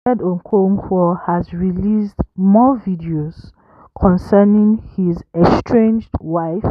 Ned Nwoko has released more videos concerning his estranged wife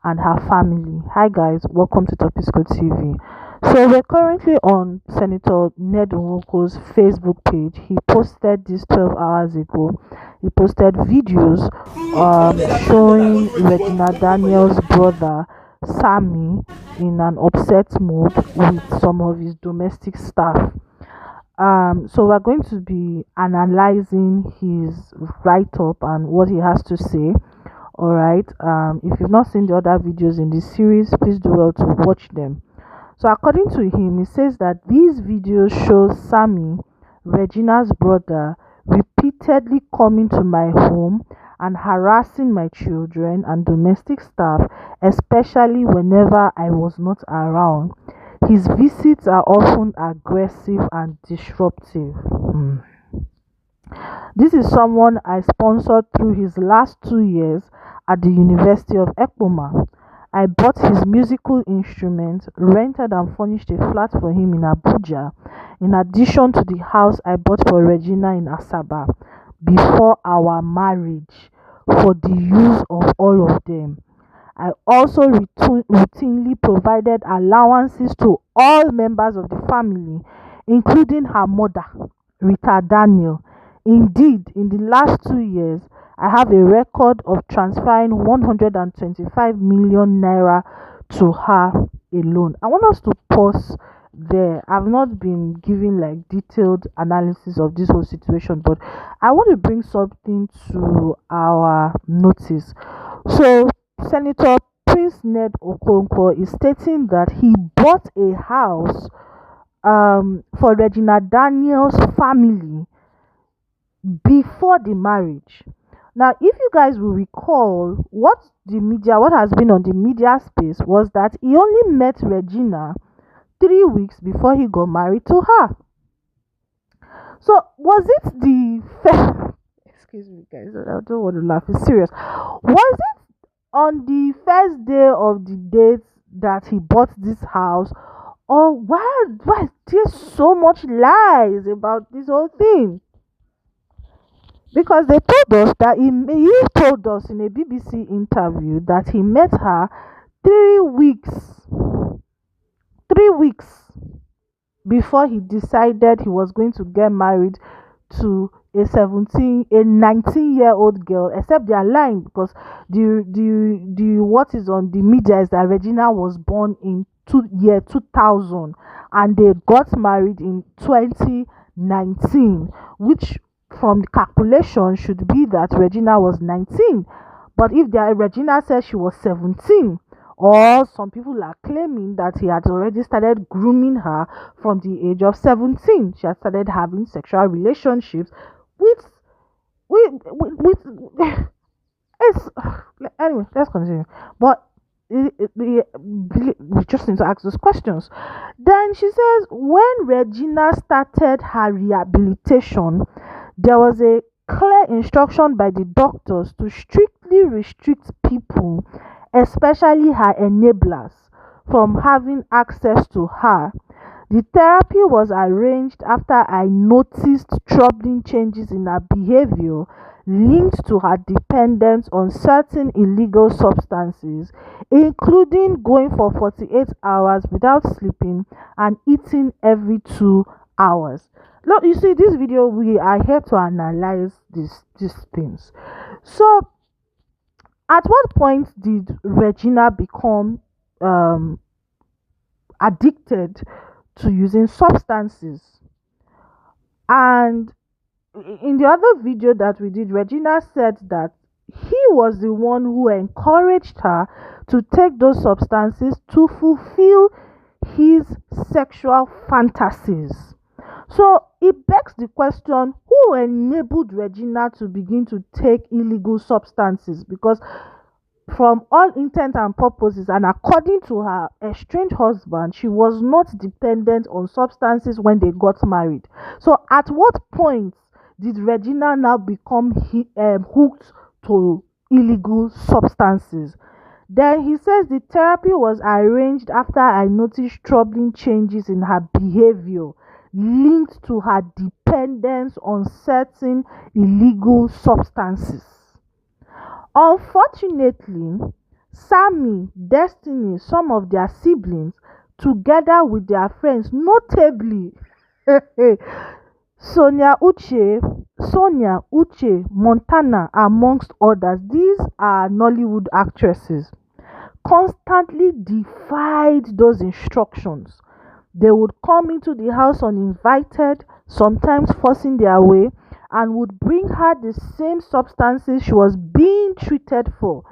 and her family. Hi guys, welcome to Topisco TV. So we're currently on Senator Ned Nwoko's Facebook page. He posted this 12 hours ago. He posted videos showing Regina Daniels' brother Sammy in an upset mood with some of his domestic staff. So we're going to be analyzing his write-up and what he has to say. All right. If you've not seen the other videos in this series, please do well to watch them. So according to him, he says that these videos show Sammy, Regina's brother, repeatedly coming to my home and harassing my children and domestic staff, especially whenever I was not around. His visits are often aggressive and disruptive. This is someone I sponsored through his last 2 years at the University of Ekpoma. I bought his musical instruments, rented and furnished a flat for him in Abuja, in addition to the house I bought for Regina in Asaba before our marriage for the use of all of them. I also routinely provided allowances to all members of the family, including her mother, Rita Daniel. Indeed, in the last 2 years, I have a record of transferring 125 million naira to her alone. I want us to pause there. I've not been giving like detailed analysis of this whole situation, but I want to bring something to our notice. So Senator Prince Ned Nwoko is stating that he bought a house for Regina Daniels' family before the marriage. Now, if you guys will recall, what has been on the media space was that he only met Regina 3 weeks before he got married to her. So, was it the excuse me, guys, I don't want to laugh. It's serious. Was it on the first day of the date that he bought this house, or why is there so much lies about this whole thing? Because they told us that he told us in a BBC interview that he met her 3 weeks before he decided he was going to get married to a 19-year-old girl. Except they are lying, because the what is on the media is that Regina was born in 2000 and they got married in 2019, which from the calculation should be that Regina was 19. But if Regina says she was 17, or some people are claiming that he had already started grooming her from the age of 17. She had started having sexual relationships with it's anyway, let's continue. But we just need to ask those questions. Then she says when Regina started her rehabilitation, there was a clear instruction by the doctors to strictly restrict people, especially her enablers, from having access to her. The therapy was arranged after I noticed troubling changes in her behavior linked to her dependence on certain illegal substances, including going for 48 hours without sleeping and eating every 2 hours. Look, you see, this video, we are here to analyze these things. So, at what point did Regina become addicted to using substances? And in the other video that we did, Regina said that he was the one who encouraged her to take those substances to fulfill his sexual fantasies. So it begs the question, who enabled Regina to begin to take illegal substances? Because from all intent and purposes, and according to her estranged husband, she was not dependent on substances when they got married. So at what point did Regina now become hooked to illegal substances? Then he says the therapy was arranged after I noticed troubling changes in her behavior linked to her dependence on certain illegal substances. Unfortunately, Sammy, Destiny, some of their siblings, together with their friends, notably Sonia Uche Montana, amongst others, these are Nollywood actresses, constantly defied those instructions. They would come into the house uninvited, sometimes forcing their way, and would bring her the same substances she was being treated for.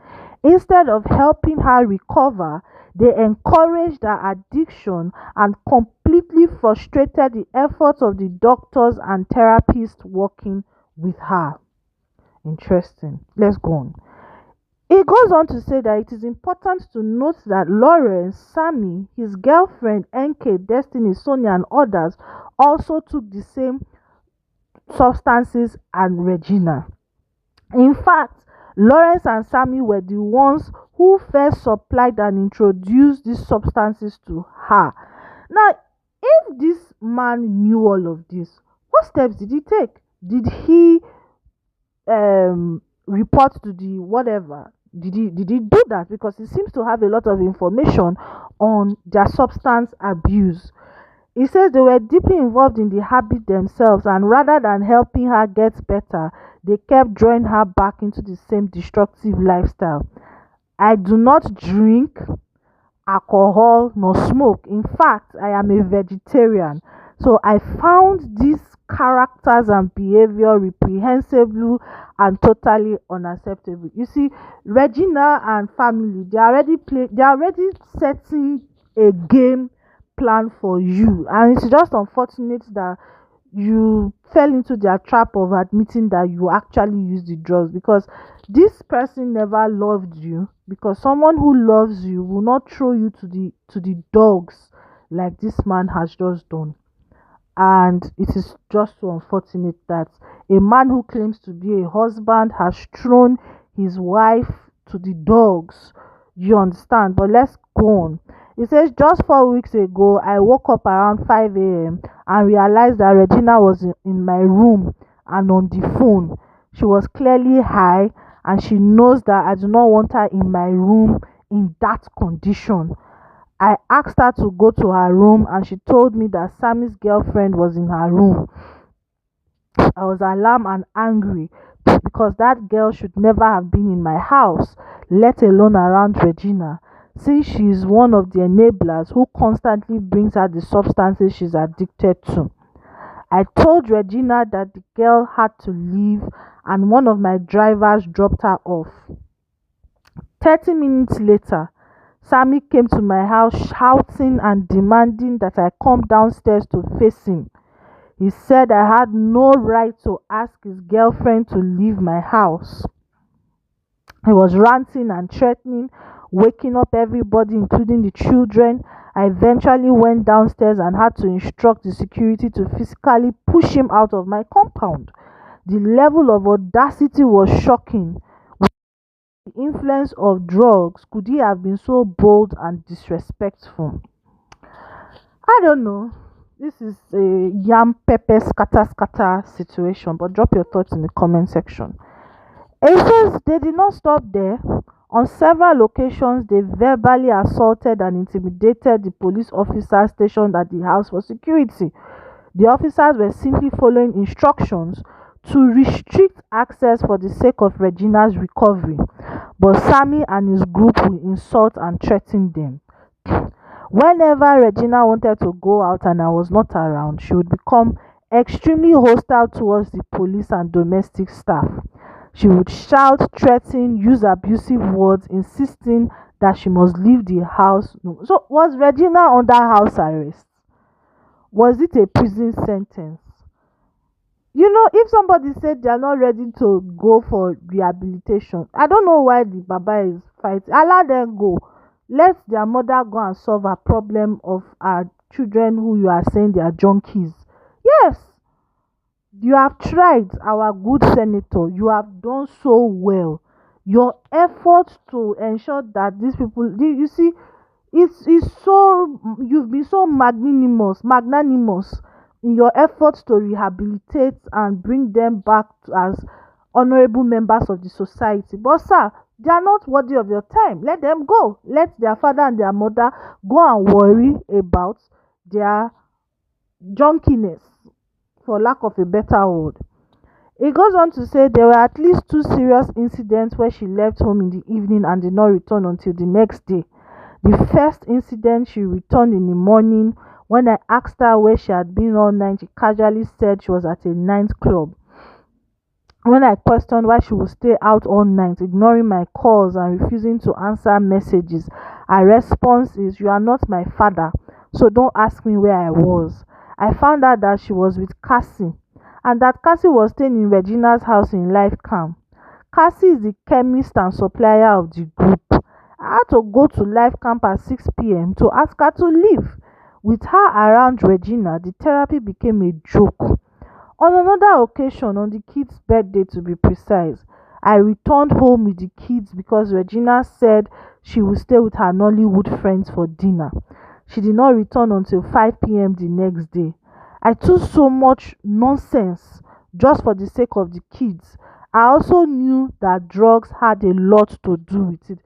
Instead of helping her recover, they encouraged her addiction and completely frustrated the efforts of the doctors and therapists working with her. Interesting. Let's go on. It goes on to say that it is important to note that Lawrence, Sammy, his girlfriend, NK, Destiny, Sonia, and others also took the same substances and Regina. In fact, Lawrence and Sammy were the ones who first supplied and introduced these substances to her. Now, if this man knew all of this, what steps did he take? Did he report to the whatever? Did he do that? Because he seems to have a lot of information on their substance abuse. He says they were deeply involved in the habit themselves, and rather than helping her get better, they kept drawing her back into the same destructive lifestyle. I do not drink alcohol nor smoke. In fact, I am a vegetarian. So I found these characters and behavior reprehensible and totally unacceptable. You see, Regina and family, they are already setting a game plan for you, and it's just unfortunate that you fell into their trap of admitting that you actually used the drugs, because this person never loved you, because someone who loves you will not throw you to the dogs like this man has just done. And it is just so unfortunate that a man who claims to be a husband has thrown his wife to the dogs. You understand? But let's go on. It says, just 4 weeks ago, I woke up around 5 a.m. and realized that Regina was in my room and on the phone. She was clearly high, and she knows that I do not want her in my room in that condition. I asked her to go to her room, and she told me that Sammy's girlfriend was in her room. I was alarmed and angry because that girl should never have been in my house, let alone around Regina, since she is one of the enablers who constantly brings her the substances she's addicted to. I told Regina that the girl had to leave, and one of my drivers dropped her off. 30 minutes later, Sammy came to my house shouting and demanding that I come downstairs to face him. He said I had no right to ask his girlfriend to leave my house. He was ranting and threatening, waking up everybody, including the children. I eventually went downstairs and had to instruct the security to physically push him out of my compound. The level of audacity was shocking. With the influence of drugs, could he have been so bold and disrespectful? I don't know. This is a yam pepper scatter situation, but drop your thoughts in the comment section. It says they did not stop there. On several occasions, they verbally assaulted and intimidated the police officers stationed at the house for security. The officers were simply following instructions to restrict access for the sake of Regina's recovery, but Sammy and his group will insult and threaten them. Whenever Regina wanted to go out and I was not around, she would become extremely hostile towards the police and domestic staff. She would shout, threaten, use abusive words, insisting that she must leave the house. So, was Regina under house arrest? Was it a prison sentence? You know, if somebody said they are not ready to go for rehabilitation, I don't know why the Baba is fighting. Allow them go. Let their mother go and solve her problem of our children who you are saying they are junkies. Yes, you have tried, our good senator. You have done so well. Your efforts to ensure that these people, you see, it's so, you've been so magnanimous, in your efforts to rehabilitate and bring them back as honorable members of the society. But sir, they are not worthy of your time. Let them go. Let their father and their mother go and worry about their junkiness, for lack of a better word. It goes on to say there were at least two serious incidents where she left home in the evening and did not return until the next day. The first incident, she returned in the morning. When I asked her where she had been all night, she casually said she was at a nightclub. When I questioned why she would stay out all night, ignoring my calls and refusing to answer messages, her response is, "You are not my father, so don't ask me where I was." I found out that she was with Cassie and that Cassie was staying in Regina's house in Life Camp. Cassie is the chemist and supplier of the group. I had to go to Life Camp at 6 p.m. to ask her to leave. With her around Regina, the therapy became a joke. On another occasion, on the kid's birthday to be precise, I returned home with the kids because Regina said she would stay with her Nollywood friends for dinner. She did not return until 5 p.m. the next day. I took so much nonsense just for the sake of the kids. I also knew that drugs had a lot to do with it.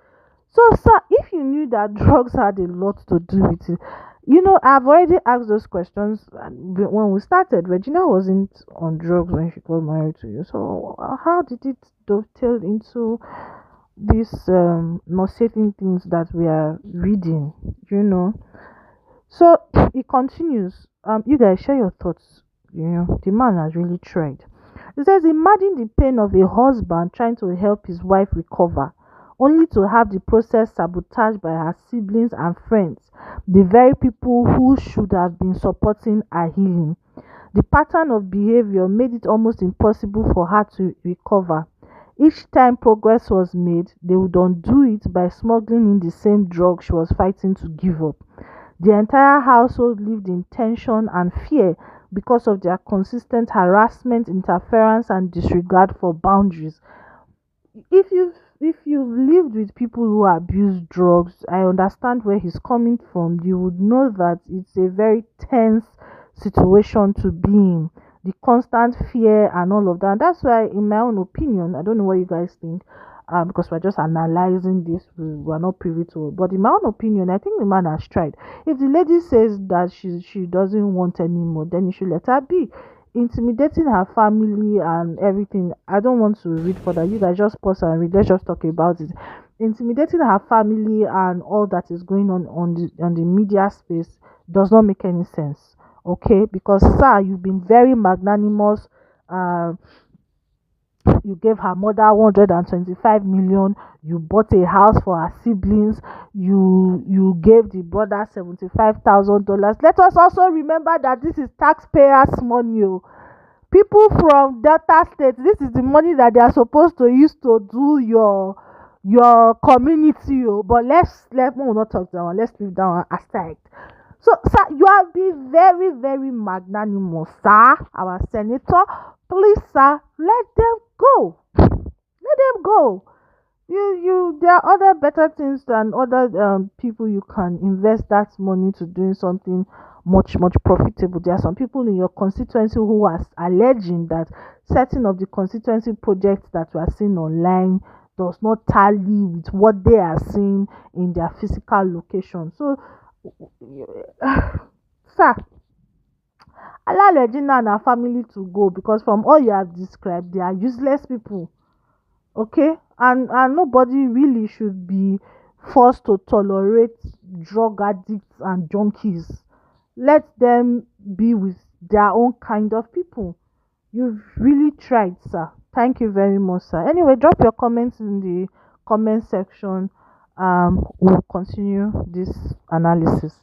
So, sir, if you knew that drugs had a lot to do with it, I've already asked those questions when we started. Regina wasn't on drugs when she got married to you. So, how did it dovetail into these nauseating things that we are reading? So, it continues. You guys share your thoughts. The man has really tried. It says, imagine the pain of a husband trying to help his wife recover, only to have the process sabotaged by her siblings and friends, the very people who should have been supporting her healing. The pattern of behavior made it almost impossible for her to recover. Each time progress was made, they would undo it by smuggling in the same drug she was fighting to give up. The entire household lived in tension and fear because of their consistent harassment, interference, and disregard for boundaries. If you've lived with people who abuse drugs, I understand where he's coming from. You would know that it's a very tense situation to be in. The constant fear and all of that. That's why, in my own opinion, I don't know what you guys think, because we're just analyzing this, we're not privy to it. But in my own opinion, I think the man has tried. If the lady says that she doesn't want anymore, then you should let her be. Intimidating her family and everything, I don't want to read further. You guys just pause and read. Let's just talk about it. Intimidating her family and all that is going on the media space does not make any sense. Okay, because sir, you've been very magnanimous. uh you gave her mother 125 million. You bought a house for her siblings. You gave the brother $75,000. Let us also remember that this is taxpayers money. People from Delta State, this is the money that they are supposed to use to do your community. But let me not talk that one. Let's leave that one aside. So, sir, you have been very, very magnanimous, sir. Our senator, please, sir, let them go. Let them go. There are other better things than other people you can invest that money to doing something much, much profitable. There are some people in your constituency who are alleging that certain of the constituency projects that we are seeing online does not tally with what they are seeing in their physical location. So, sir, allow Regina and her family to go, because from all you have described, they are useless people. Okay, and nobody really should be forced to tolerate drug addicts and junkies. Let them be with their own kind of people. You've really tried, sir. Thank you very much, sir. Anyway, drop your comments in the comment section. We'll continue this analysis.